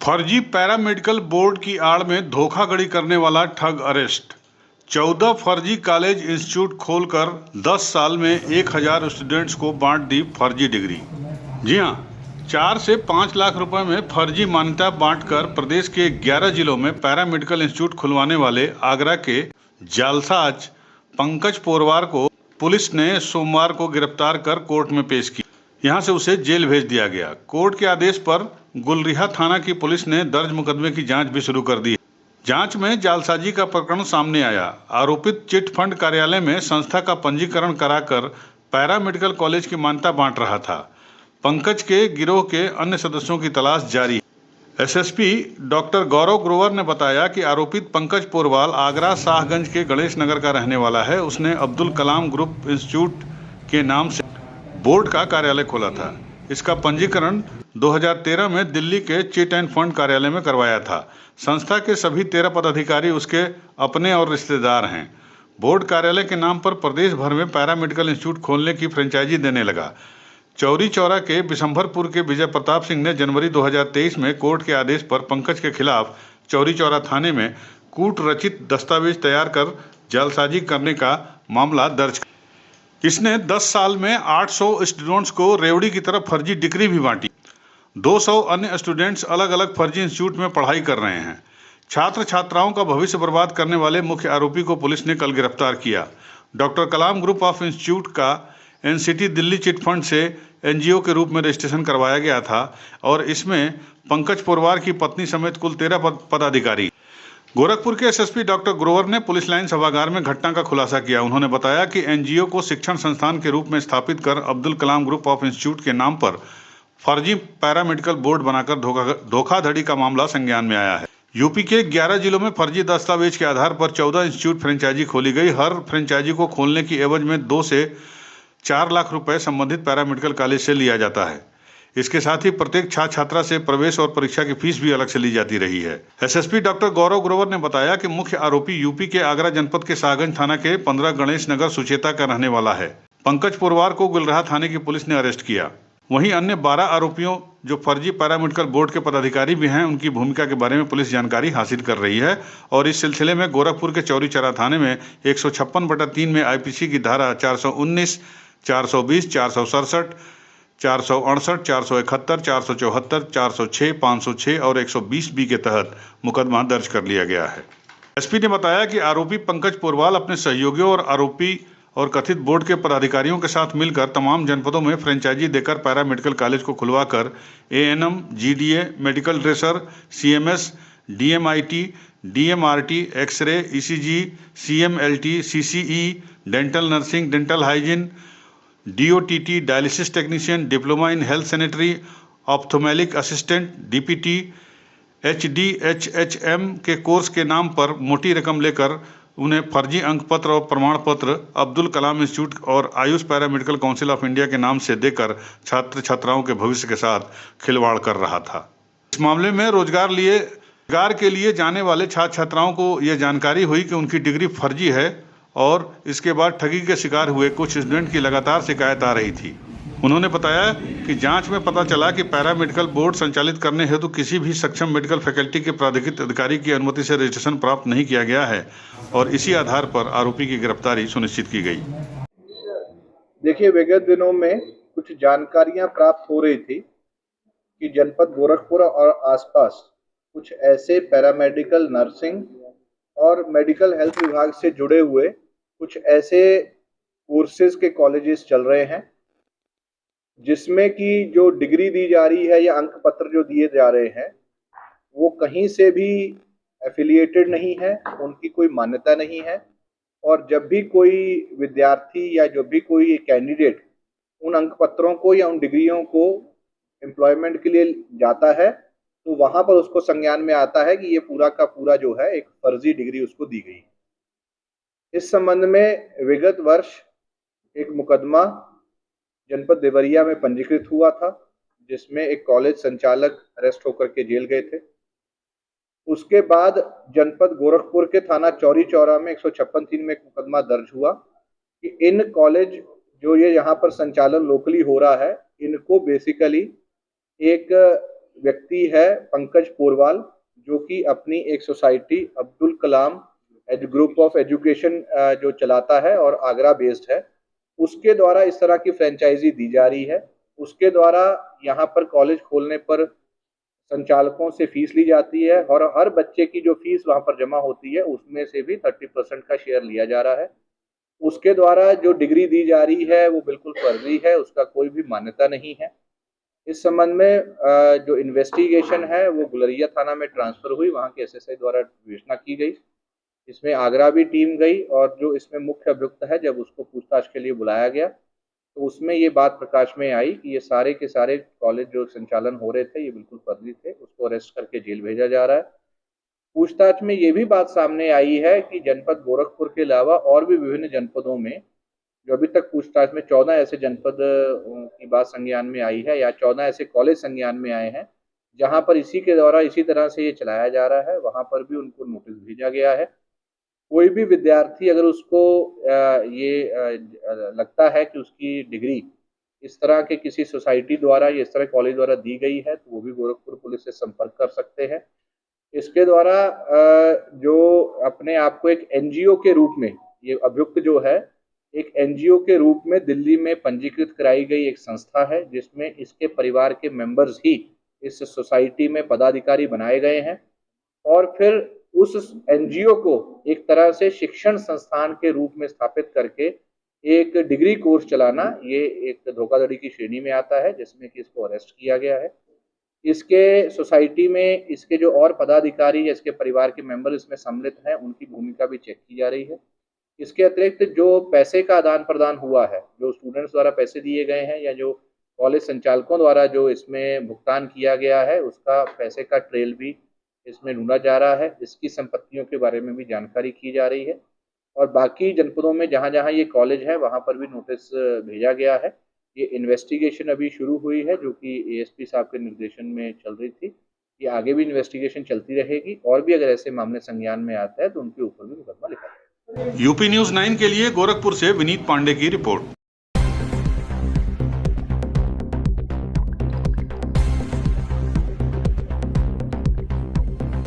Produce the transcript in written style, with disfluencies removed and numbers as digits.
फर्जी paramedical board की आड़ में धोखाधड़ी करने वाला ठग अरेस्ट। 14 फर्जी कॉलेज इंस्टीट्यूट खोलकर 10 साल में 1000 स्टूडेंट्स को बांट दी फर्जी डिग्री। जी हां, 4 से 5 लाख रुपए में फर्जी मान्यता बांटकर प्रदेश के 11 जिलों में पैरामेडिकल इंस्टीट्यूट खुलवाने वाले आगरा के जालसाज पंकज पोरवार को पुलिस ने सोमवार को गिरफ्तार कर कोर्ट में पेश किया। यहां से उसे जेल भेज दिया गया। कोर्ट के आदेश पर गुलरिहा थाना की पुलिस ने दर्ज मुकदमे की जांच भी शुरू कर दी। जांच में जालसाजी का प्रकरण सामने आया। आरोपित चिट फंड कार्यालय में संस्था का पंजीकरण कराकर पैरामेडिकल कॉलेज की मान्यता बांट रहा था। पंकज के गिरोह के अन्य सदस्यों की तलाश जारी है। एसएसपी डॉक्टर गौरव ग्रोवर ने बताया कि आरोपित पंकज पोरवाल आगरा शाहगंज के गणेश नगर का रहने वाला है। उसने अब्दुल कलाम ग्रुप इंस्टीट्यूट के नाम से बोर्ड का कार्यालय खोला था। इसका पंजीकरण 2013 में दिल्ली के चिट एंड फंड कार्यालय में करवाया था। संस्था के सभी 13 पदाधिकारी उसके अपने और रिश्तेदार हैं। बोर्ड कार्यालय के नाम पर प्रदेश भर में पैरामेडिकल इंस्टीट्यूट खोलने की फ्रेंचाइजी देने लगा। चौरी चौरा के बिशंभरपुर के विजय प्रताप सिंह ने जनवरी 2023 में कोर्ट के आदेश पर पंकज के खिलाफ चौरी चौरा थाने में कूट रचित दस्तावेज तैयार कर जालसाजी करने का मामला दर्ज। इसने 10 साल में 800 स्टूडेंट्स को रेवड़ी की तरफ फर्जी डिग्री भी बांटी। 200 अन्य स्टूडेंट्स अलग अलग फर्जी इंस्टीट्यूट में पढ़ाई कर रहे हैं। छात्र छात्राओं का भविष्य बर्बाद करने वाले मुख्य आरोपी को पुलिस ने कल गिरफ्तार किया। Doctor Kalam group of institute का एनसीटी दिल्ली चिट फंड से एनजीओ के रूप में रजिस्ट्रेशन करवाया गया था और इसमें पंकज पोरवार की पत्नी समेत कुल 13 पदाधिकारी। गोरखपुर के एसएसपी डॉक्टर ग्रोवर ने पुलिस लाइन सभागार में घटना का खुलासा किया। उन्होंने बताया कि एनजीओ को शिक्षण संस्थान के रूप में स्थापित कर Abdul Kalam group of institute के नाम पर फर्जी पैरामेडिकल बोर्ड बनाकर धोखाधड़ी का मामला संज्ञान में आया है। यूपी के 11 जिलों में फर्जी दस्तावेज के आधार पर 14 इंस्टीट्यूट फ्रेंचाइजी खोली गई। हर फ्रेंचाइजी को खोलने की एवज में 2 से 4 लाख रुपए संबंधित पैरामेडिकल कॉलेज से लिया जाता है। इसके साथ ही प्रत्येक छात्र छात्रा से प्रवेश और परीक्षा की फीस भी अलग से ली जाती रही है। एसएसपी डॉक्टर गौरव ग्रोवर ने बताया कि मुख्य आरोपी यूपी के आगरा जनपद के शाहगंज थाना के 15 गणेश नगर सुचेता का रहने वाला है। पंकज पोरवार को गुलरिहा थाने की पुलिस ने अरेस्ट किया। वहीं अन्य 12 आरोपियों जो फर्जी पैरामेडिकल बोर्ड के पदाधिकारी भी हैं, उनकी भूमिका के बारे में पुलिस जानकारी हासिल कर रही है और इस सिलसिले में गोरखपुर के चौरी चौरा थाने में 156/3 में आईपीसी की धारा 419, 420, 467, 468, 471, 474, 406, 506 और 120 के तहत मुकदमा दर्ज कर लिया गया है। एसपी ने बताया कि आरोपी पंकज पोरवाल अपने सहयोगियों और आरोपी और कथित बोर्ड के पदाधिकारियों के साथ मिलकर तमाम जनपदों में फ्रेंचाइजी देकर पैरामेडिकल कॉलेज को खुलवाकर ANM, GDA, medical dresser, CMS, DMIT, DMRT, x ray, ECG, CMLT, CCE, dental nursing, dental hygiene, DOTT, dialysis technician, diploma in health sanitary, ophthalmic assistant, DPT, HDHHM के कोर्स के नाम पर मोटी रकम लेकर उन्हें फर्जी अंक पत्र और प्रमाण पत्र अब्दुल कलाम इंस्टीट्यूट और Ayush paramedical council of India के नाम से देकर छात्र छात्राओं के भविष्य के साथ खिलवाड़ कर रहा था। इस मामले में रोजगार के लिए जाने वाले छात्र छात्राओं को यह जानकारी हुई कि उनकी डिग्री फर्जी है और इसके बाद ठगी के शिकार हुए कुछ स्टूडेंट की लगातार शिकायत आ रही थी। उन्होंने बताया कि जांच में पता चला कि पैरामेडिकल बोर्ड संचालित करने हेतु किसी भी सक्षम मेडिकल फैकल्टी के प्राधिकृत अधिकारी की अनुमति से रजिस्ट्रेशन प्राप्त नहीं किया गया है और इसी आधार पर आरोपी की गिरफ्तारी सुनिश्चित की गई। देखिए, विगत दिनों में कुछ जानकारियां प्राप्त हो रही थी कि जनपद गोरखपुर और आसपास कुछ ऐसे पैरामेडिकल नर्सिंग और मेडिकल हेल्थ विभाग से जुड़े हुए कुछ ऐसे कोर्सेज के कॉलेजेस चल रहे हैं जिसमें कि जो डिग्री दी जा रही है या अंक पत्र जो दिए जा रहे हैं वो कहीं से भी एफिलिएटेड नहीं है, उनकी कोई मान्यता नहीं है। और जब भी कोई विद्यार्थी या जो भी कोई कैंडिडेट उन अंक पत्रों को या उन डिग्रियों को एम्प्लॉयमेंट के लिए जाता है तो वहां पर उसको संज्ञान में आता है कि ये पूरा का पूरा जो है एक फर्जी डिग्री उसको दी गई। इस संबंध में विगत वर्ष एक मुकदमा जनपद देवरिया में पंजीकृत हुआ था जिसमें एक कॉलेज संचालक अरेस्ट होकर के जेल गए थे। उसके बाद जनपद गोरखपुर के थाना चौरी चौरा में 156(3) में एक मुकदमा दर्ज हुआ कि इन कॉलेज जो ये यहाँ पर संचालन लोकली हो रहा है, इनको बेसिकली एक व्यक्ति है पंकज पोरवाल, जो कि अपनी एक society Abdul Kalam group of education जो चलाता है और आगरा बेस्ड है, उसके द्वारा इस तरह की फ्रेंचाइजी दी जा रही है। उसके द्वारा यहाँ पर कॉलेज खोलने पर संचालकों से फीस ली जाती है और हर बच्चे की जो फीस वहाँ पर जमा होती है उसमें से भी 30% का शेयर लिया जा रहा है। उसके द्वारा जो डिग्री दी जा रही है वो बिल्कुल फर्जी है, उसका कोई भी मान्यता नहीं है। इस संबंध में जो इन्वेस्टिगेशन है वो गुलरिया थाना में ट्रांसफर हुई, वहाँ के एसएसआई द्वारा विवेचना की गई। इसमें आगरा भी टीम गई और जो इसमें मुख्य अभियुक्त है जब उसको पूछताछ के लिए बुलाया गया तो उसमें ये बात प्रकाश में आई कि ये सारे के सारे कॉलेज जो संचालन हो रहे थे ये बिल्कुल फर्जी थे। उसको अरेस्ट करके जेल भेजा जा रहा है। पूछताछ में ये भी बात सामने आई है कि जनपद गोरखपुर के अलावा और भी विभिन्न जनपदों में जो अभी तक पूछताछ में 14 ऐसे जनपद की बात संज्ञान में आई है या 14 ऐसे कॉलेज संज्ञान में आए हैं जहां पर इसी के द्वारा इसी तरह से ये चलाया जा रहा है, वहां पर भी उनको नोटिस भेजा गया है। कोई भी विद्यार्थी अगर उसको लगता है कि उसकी डिग्री इस तरह के किसी सोसाइटी द्वारा या इस तरह कॉलेज द्वारा दी गई है तो वो भी गोरखपुर पुलिस से संपर्क कर सकते हैं। इसके द्वारा जो अपने आप को एक एनजीओ के रूप में ये अभियुक्त जो है एक एनजीओ के रूप में दिल्ली में पंजीकृत कराई गई एक संस्था है जिसमें इसके परिवार के मेंबर्स ही इस सोसाइटी में पदाधिकारी बनाए गए हैं और फिर उस एनजीओ को एक तरह से शिक्षण संस्थान के रूप में स्थापित करके एक डिग्री कोर्स चलाना ये एक धोखाधड़ी की श्रेणी में आता है जिसमें कि इसको अरेस्ट किया गया है। इसके सोसाइटी में इसके जो और पदाधिकारी या इसके परिवार के मेंबर इसमें सम्मिलित हैं उनकी भूमिका भी चेक की जा रही है। इसके अतिरिक्त जो पैसे का आदान प्रदान हुआ है, जो स्टूडेंट्स द्वारा पैसे दिए गए हैं या जो कॉलेज संचालकों द्वारा जो इसमें भुगतान किया गया है उसका पैसे का ट्रेल भी इसमें ढूंढा जा रहा है। इसकी संपत्तियों के बारे में भी जानकारी की जा रही है और बाकी जनपदों में जहां जहां ये कॉलेज है वहां पर भी नोटिस भेजा गया है। ये इन्वेस्टिगेशन अभी शुरू हुई है जो कि एएसपी साहब के निर्देशन में चल रही थी। ये आगे भी इन्वेस्टिगेशन चलती रहेगी और भी अगर ऐसे मामले संज्ञान में आता है तो उनके ऊपर भी मुकदमा लिखा जाएगा। यूपी न्यूज़ 9 के लिए गोरखपुर से विनीत पांडे की रिपोर्ट।